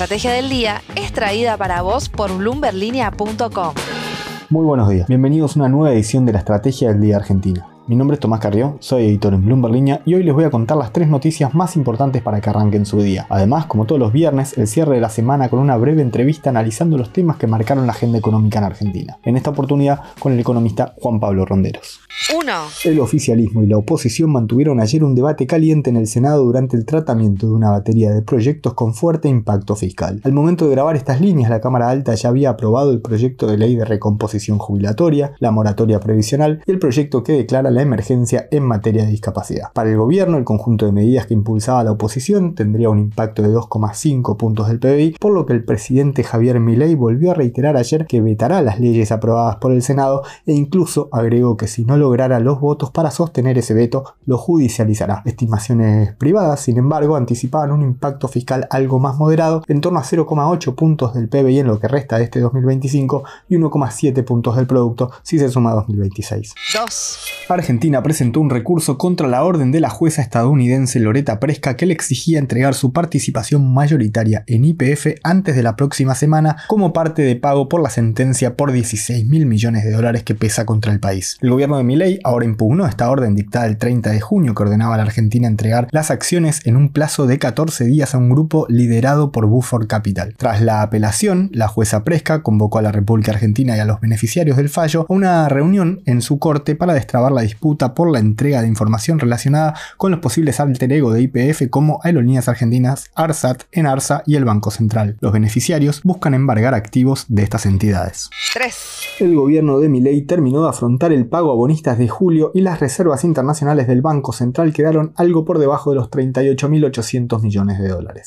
estrategia del día es traída para vos por bloomberlinia.com. Muy buenos días, bienvenidos a una nueva edición de la Estrategia del Día Argentina. Mi nombre es Tomás Carrió, soy editor en Bloomberg Línea y hoy les voy a contar las 3 noticias más importantes para que arranquen su día. Además, como todos los viernes, el cierre de la semana con una breve entrevista analizando los temas que marcaron la agenda económica en Argentina. En esta oportunidad con el economista Juan Pablo Ronderos. 1. El oficialismo y la oposición mantuvieron ayer un debate caliente en el Senado durante el tratamiento de una batería de proyectos con fuerte impacto fiscal. Al momento de grabar estas líneas, la Cámara Alta ya había aprobado el proyecto de ley de recomposición jubilatoria, la moratoria previsional y el proyecto que declara la emergencia en materia de discapacidad. Para el gobierno, el conjunto de medidas que impulsaba la oposición tendría un impacto de 2,5 puntos del PBI, por lo que el presidente Javier Milei volvió a reiterar ayer que vetará las leyes aprobadas por el Senado e incluso agregó que si no lograra los votos para sostener ese veto, lo judicializará. Estimaciones privadas, sin embargo, anticipaban un impacto fiscal algo más moderado, en torno a 0,8 puntos del PBI en lo que resta de este 2025 y 1,7 puntos del producto si se suma 2026. 2. Argentina presentó un recurso contra la orden de la jueza estadounidense Loretta Preska que le exigía entregar su participación mayoritaria en YPF antes de la próxima semana como parte de pago por la sentencia por $16.000 millones que pesa contra el país. El gobierno de Milei ahora impugnó esta orden dictada el 30 de junio que ordenaba a la Argentina entregar las acciones en un plazo de 14 días a un grupo liderado por Buford Capital. Tras la apelación, la jueza Preska convocó a la República Argentina y a los beneficiarios del fallo a una reunión en su corte para destrabar la disputa por la entrega de información relacionada con los posibles alter ego de YPF como Aerolíneas Argentinas, ARSAT, ENARSA y el Banco Central. Los beneficiarios buscan embargar activos de estas entidades. 3. El gobierno de Milei terminó de afrontar el pago a bonistas de julio y las reservas internacionales del Banco Central quedaron algo por debajo de los $38.800 millones.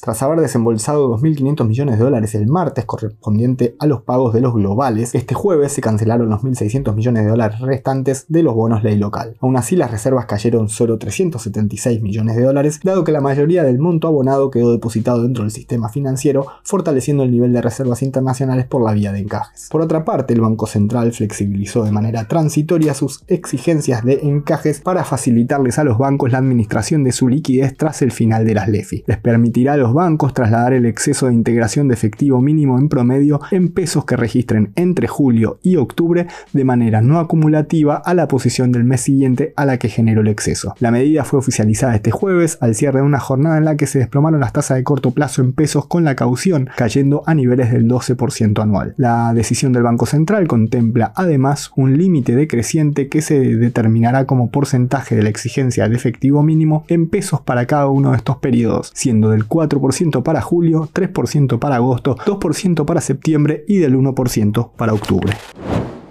Tras haber desembolsado $2.500 millones el martes correspondiente a los pagos de los globales, este jueves se cancelaron los $1.600 millones restantes de los bonos ley local. Aún así, las reservas cayeron solo $376 millones, dado que la mayoría del monto abonado quedó depositado dentro del sistema financiero, fortaleciendo el nivel de reservas internacionales por la vía de encajes. Por otra parte, el Banco Central flexibilizó de manera transitoria sus exigencias de encajes para facilitarles a los bancos la administración de su liquidez tras el final de las LEFI. Les permitirá a los bancos trasladar el exceso de integración de efectivo mínimo en promedio en pesos que registren entre julio y octubre de manera no acumulativa a la posición del mes siguiente a la que generó el exceso. La medida fue oficializada este jueves al cierre de una jornada en la que se desplomaron las tasas de corto plazo en pesos con la caución cayendo a niveles del 12% anual. La decisión del Banco Central contempla además un límite decreciente que se determinará como porcentaje de la exigencia de efectivo mínimo en pesos para cada uno de estos periodos, siendo del 4% para julio, 3% para agosto, 2% para septiembre y del 1% para octubre.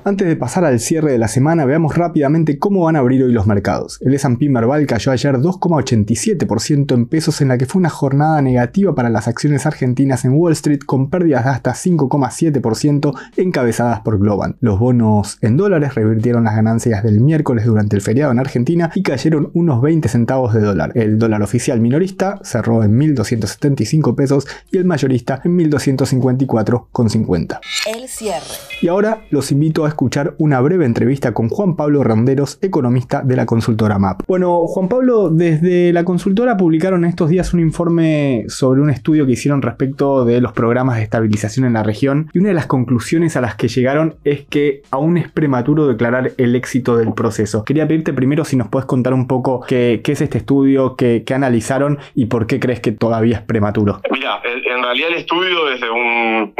Antes de pasar al cierre de la semana, veamos rápidamente cómo van a abrir hoy los mercados. El S&P Merval cayó ayer 2,87% en pesos en la que fue una jornada negativa para las acciones argentinas en Wall Street con pérdidas de hasta 5,7% encabezadas por Globant. Los bonos en dólares revirtieron las ganancias del miércoles durante el feriado en Argentina y cayeron unos 20 centavos de dólar. El dólar oficial minorista cerró en 1.275 pesos y el mayorista en 1.254,50. El cierre. Y ahora los invito a escuchar una breve entrevista con Juan Pablo Ronderos, economista de la consultora MAP. Bueno, Juan Pablo, desde la consultora publicaron estos días un informe sobre un estudio que hicieron respecto de los programas de estabilización en la región y una de las conclusiones a las que llegaron es que aún es prematuro declarar el éxito del proceso. Quería pedirte primero si nos puedes contar un poco qué es este estudio, qué analizaron y por qué crees que todavía es prematuro. Mira, en realidad el estudio es de un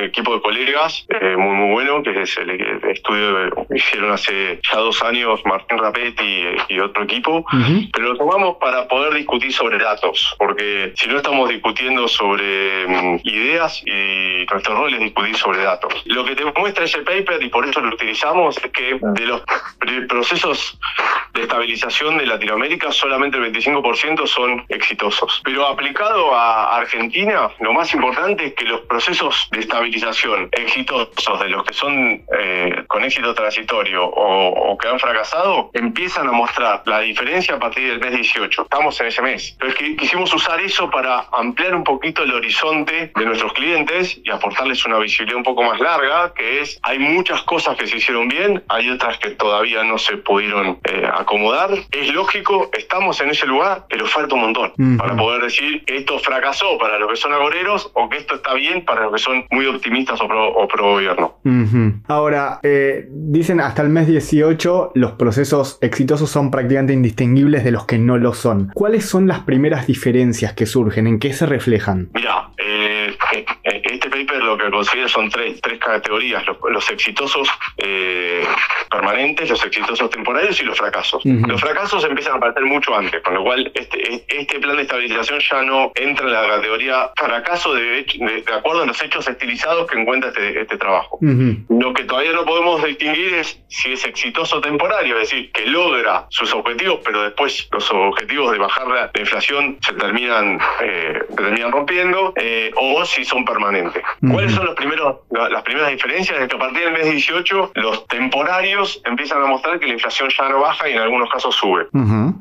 equipo de colegas muy bueno, que es el estudio que hicieron hace ya 2 años Martín Rapetti y otro equipo, pero lo tomamos para poder discutir sobre datos, porque si no estamos discutiendo sobre ideas y nuestro rol es discutir sobre datos. Lo que te muestra ese paper, y por eso lo utilizamos, es que de los procesos de estabilización de Latinoamérica solamente el 25% son exitosos. Pero aplicado a Argentina, lo más importante es que los procesos de estabilización exitosos de los que son con éxito transitorio o que han fracasado, empiezan a mostrar la diferencia a partir del mes 18. Estamos en ese mes. Entonces quisimos usar eso para ampliar un poquito el horizonte de nuestros clientes y aportarles una visibilidad un poco más larga, que es, hay muchas cosas que se hicieron bien, hay otras que todavía no se pudieron acomodar. Es lógico, estamos en ese lugar, pero falta un montón para poder decir que esto fracasó para los que son agoreros o que esto está bien para los que son muy optimistas o pro gobierno. Ahora, dicen hasta el mes 18 los procesos exitosos son prácticamente indistinguibles de los que no lo son. ¿Cuáles son las primeras diferencias que surgen? ¿En qué se reflejan? Mira, este paper lo que considera son tres categorías: los exitosos permanentes, los exitosos temporarios y los fracasos. Los fracasos empiezan a aparecer mucho antes, con lo cual este plan de estabilización ya no entra en la categoría fracaso de acuerdo a los hechos estilizados que encuentra este trabajo. Lo que todavía no podemos distinguir es si es exitoso temporario, es decir, que logra sus objetivos, pero después los objetivos de bajar la inflación se terminan rompiendo, o si son permanentes. ¿Cuáles son las primeras diferencias? Es que a partir del mes 18 los temporarios empiezan a mostrar que la inflación ya no baja y en algunos casos sube.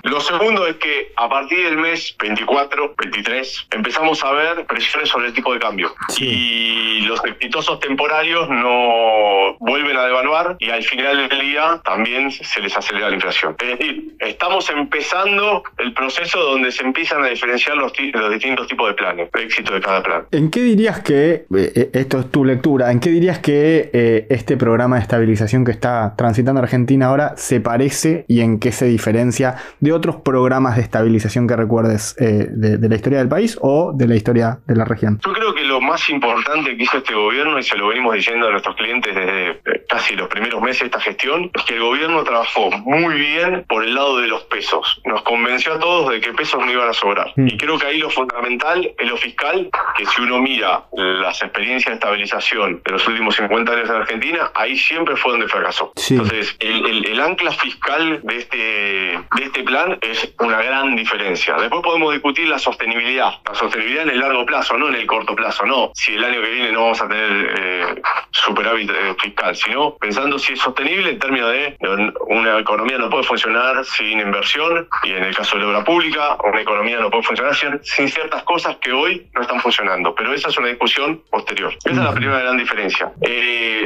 Lo segundo es que a partir del mes 24, 23 empezamos a ver presiones sobre el tipo de cambio, y los exitosos temporarios no vuelven a devaluar y al final del día también se les acelera la inflación. Es decir, estamos empezando el proceso donde se empiezan a diferenciar los distintos tipos de planes, el éxito de cada plan. ¿En qué dirías que, esto es tu lectura, en qué dirías que este programa de estabilización que está transitando Argentina ahora se parece y en qué se diferencia de otros programas de estabilización que recuerdes de la historia del país o de la historia de la región? Yo creo que lo más importante que hizo este gobierno, y se lo venimos diciendo a nuestros clientes desde casi los primeros meses de esta gestión, es que el gobierno trabajó muy bien por el lado de los pesos. Nos convenció a todos de que pesos no iban a sobrar. Y creo que ahí lo fundamental es lo fiscal, que si uno mira las experiencias de estabilización de los últimos 50 años en Argentina, ahí siempre fue donde fracasó. Entonces, el ancla fiscal de este plan es una gran diferencia. Después podemos discutir la sostenibilidad en el largo plazo, no en el corto plazo, no si el año que viene no vamos a tener superávit fiscal, sino pensando si es sostenible en términos de una economía no puede funcionar sin inversión, y en el caso de la obra pública, una economía no puede funcionar sin ciertas cosas que hoy no están funcionando, pero esa es una discusión posterior. Esa es la primera gran diferencia.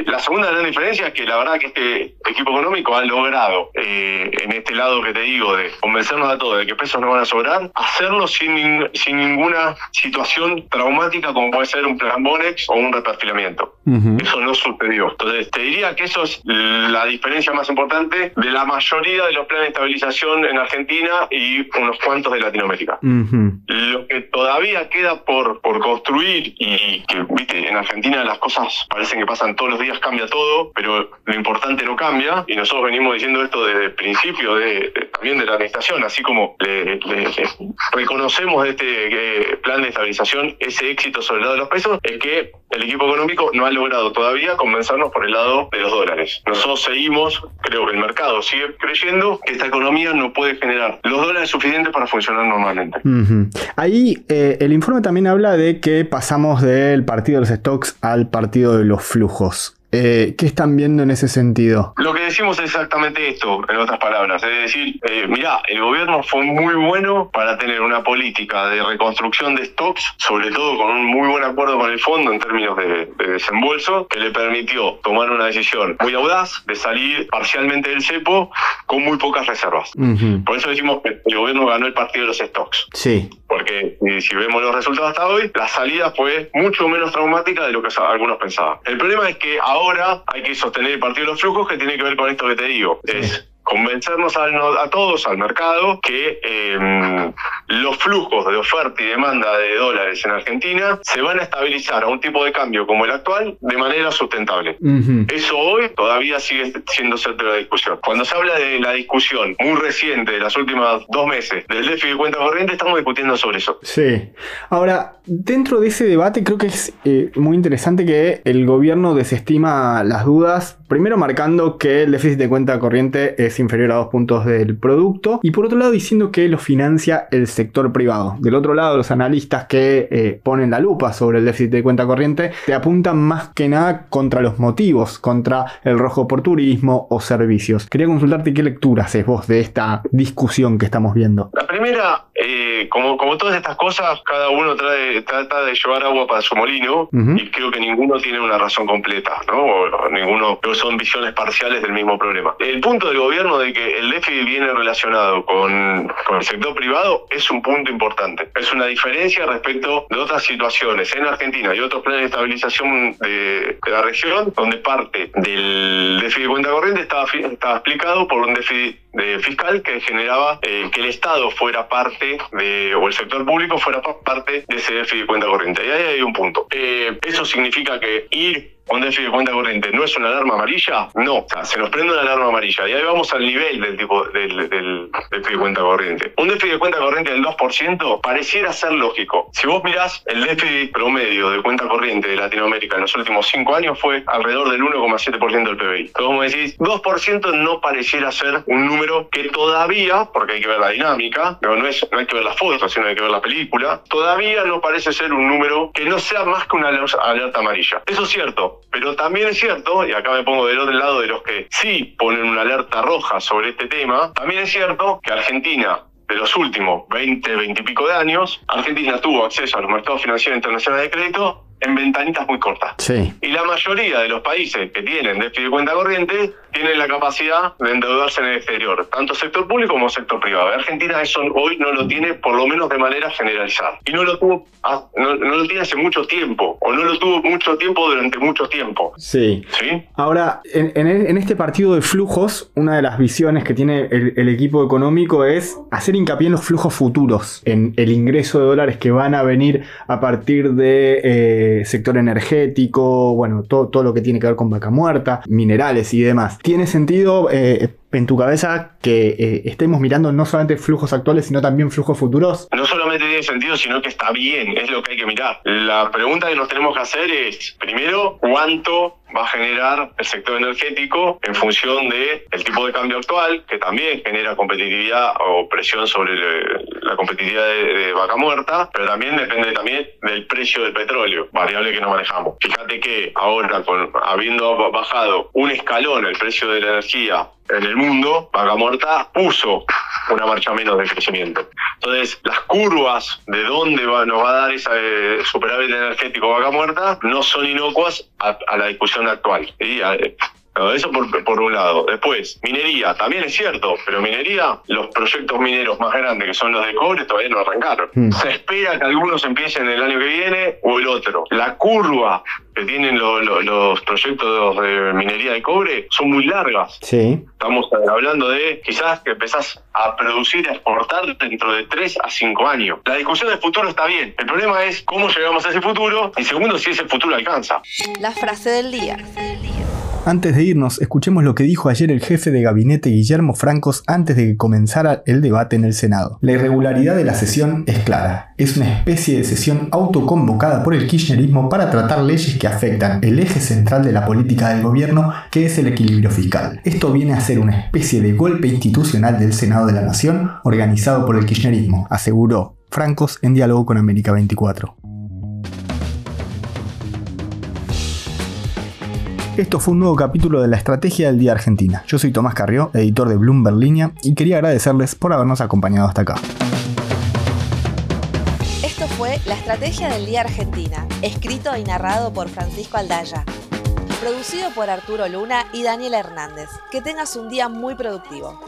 La segunda gran diferencia es que la verdad que este equipo económico ha logrado, en este lado que te digo, de convencernos a todos de que pesos no van a sobrar, hacerlo sin ninguna situación traumática como puede ser un plan Bonex o un reperfilamiento. Eso no sucedió. Entonces te diría que eso es la diferencia más importante de la mayoría de los planes de estabilización en Argentina y unos cuantos de Latinoamérica. Lo que todavía queda por construir, y que, viste, en Argentina las cosas parecen que pasan todos los días, cambia todo, pero lo importante no cambia, y nosotros venimos diciendo esto desde el principio también de la administración, así como le reconocemos de este plan de estabilización ese éxito sobre el lado de los pesos, es que el equipo económico no ha logrado todavía convencernos por el lado de los dólares. Nosotros seguimos, creo que el mercado sigue creyendo que esta economía no puede generar los dólares suficientes para funcionar normalmente. Ahí el informe también habla de que pasamos del partido de los stocks al partido de los flujos. ¿Qué están viendo en ese sentido? Lo que decimos es exactamente esto, en otras palabras. Es decir, mirá, el gobierno fue muy bueno para tener una política de reconstrucción de stocks, sobre todo con un muy buen acuerdo con el fondo en términos de desembolso, que le permitió tomar una decisión muy audaz de salir parcialmente del cepo con muy pocas reservas. Por eso decimos que el gobierno ganó el partido de los stocks. Sí. Porque si vemos los resultados hasta hoy, la salida fue mucho menos traumática de lo que algunos pensaban. El problema es que ahora hay que sostener el partido de los flujos, que tiene que ver con esto que te digo. Es convencernos a todos, al mercado, que los flujos de oferta y demanda de dólares en Argentina se van a estabilizar a un tipo de cambio como el actual de manera sustentable. Eso hoy todavía sigue siendo centro de la discusión. Cuando se habla de la discusión muy reciente de las últimas 2 meses del déficit de cuenta corriente, estamos discutiendo sobre eso. Sí. Ahora, dentro de ese debate creo que es muy interesante que el gobierno desestima las dudas, primero marcando que el déficit de cuenta corriente es inferior a 2 puntos del producto, y por otro lado diciendo que lo financia el sector privado. Del otro lado, los analistas que ponen la lupa sobre el déficit de cuenta corriente te apuntan más que nada contra los motivos, contra el rojo por turismo o servicios. Quería consultarte qué lectura haces vos de esta discusión que estamos viendo. La primera, que, como todas estas cosas, cada uno trata de llevar agua para su molino, y creo que ninguno tiene una razón completa, ¿no? O ninguno, creo que son visiones parciales del mismo problema. El punto del gobierno de que el déficit viene relacionado con el sector privado es un punto importante. Es una diferencia respecto de otras situaciones en Argentina y otros planes de estabilización de la región, donde parte del déficit de cuenta corriente estaba explicado por un déficit fiscal que generaba que el Estado fuera parte o el sector público fuera parte de ese déficit de cuenta corriente. Y ahí hay un punto. ¿Eso significa que ir un déficit de cuenta corriente no es una alarma amarilla? No, o sea, se nos prende una alarma amarilla. Y ahí vamos al nivel del déficit de cuenta corriente. Un déficit de cuenta corriente del 2% pareciera ser lógico. Si vos mirás el déficit promedio de cuenta corriente de Latinoamérica en los últimos 5 años fue alrededor del 1,7% del PBI. Entonces, como decís, 2% no pareciera ser un número que todavía, porque hay que ver la dinámica, no hay que ver las fotos, sino hay que ver la película, todavía no parece ser un número que no sea más que una alerta amarilla. Eso es cierto. Pero también es cierto, y acá me pongo del otro lado de los que sí ponen una alerta roja sobre este tema, también es cierto que Argentina, de los últimos 20 y pico de años, Argentina tuvo acceso a los mercados financieros internacionales de crédito en ventanitas muy cortas. Sí. Y la mayoría de los países que tienen déficit de cuenta corriente tienen la capacidad de endeudarse en el exterior, tanto sector público como sector privado. Argentina eso hoy no lo tiene, por lo menos de manera generalizada. Y no lo tiene hace mucho tiempo, o no lo tuvo mucho tiempo durante mucho tiempo. Sí. ¿Sí? Ahora, en este partido de flujos, una de las visiones que tiene el equipo económico es hacer hincapié en los flujos futuros, en el ingreso de dólares que van a venir a partir de sector energético, bueno, todo lo que tiene que ver con vaca muerta, minerales y demás. ¿Tiene sentido en tu cabeza que estemos mirando no solamente flujos actuales, sino también flujos futuros? No solamente tiene sentido, sino que está bien, es lo que hay que mirar. La pregunta que nos tenemos que hacer es, primero, ¿cuánto va a generar el sector energético en función del tipo de cambio actual, que también genera competitividad o presión sobre la competitividad de vaca muerta, pero también depende del precio del petróleo, variable que no manejamos? Fíjate que ahora, habiendo bajado un escalón el precio de la energía en el mundo, vaca muerta puso una marcha menos de crecimiento. Entonces, las curvas de dónde nos va a dar ese superávit energético vaca muerta no son inocuas a la discusión actual. ¿Sí? Eso por un lado. Después, minería, también es cierto, pero minería, los proyectos mineros más grandes, que son los de cobre, todavía no arrancaron. Se espera que algunos empiecen el año que viene o el otro. La curva que tienen los proyectos de minería de cobre son muy largas. Sí. Estamos hablando de quizás que empezás a producir, a exportar dentro de 3 a 5 años. La discusión del futuro está bien. El problema es cómo llegamos a ese futuro y segundo, si ese futuro alcanza. La frase del día. Antes de irnos, escuchemos lo que dijo ayer el jefe de gabinete Guillermo Francos antes de que comenzara el debate en el Senado. La irregularidad de la sesión es clara. Es una especie de sesión autoconvocada por el kirchnerismo para tratar leyes que afectan el eje central de la política del gobierno, que es el equilibrio fiscal. Esto viene a ser una especie de golpe institucional del Senado de la Nación organizado por el kirchnerismo, aseguró Francos en diálogo con América 24. Esto fue un nuevo capítulo de La Estrategia del Día Argentina. Yo soy Tomás Carrió, editor de Bloomberg Línea, y quería agradecerles por habernos acompañado hasta acá. Esto fue La Estrategia del Día Argentina, escrito y narrado por Francisco Aldaya. Producido por Arturo Luna y Daniela Hernández. Que tengas un día muy productivo.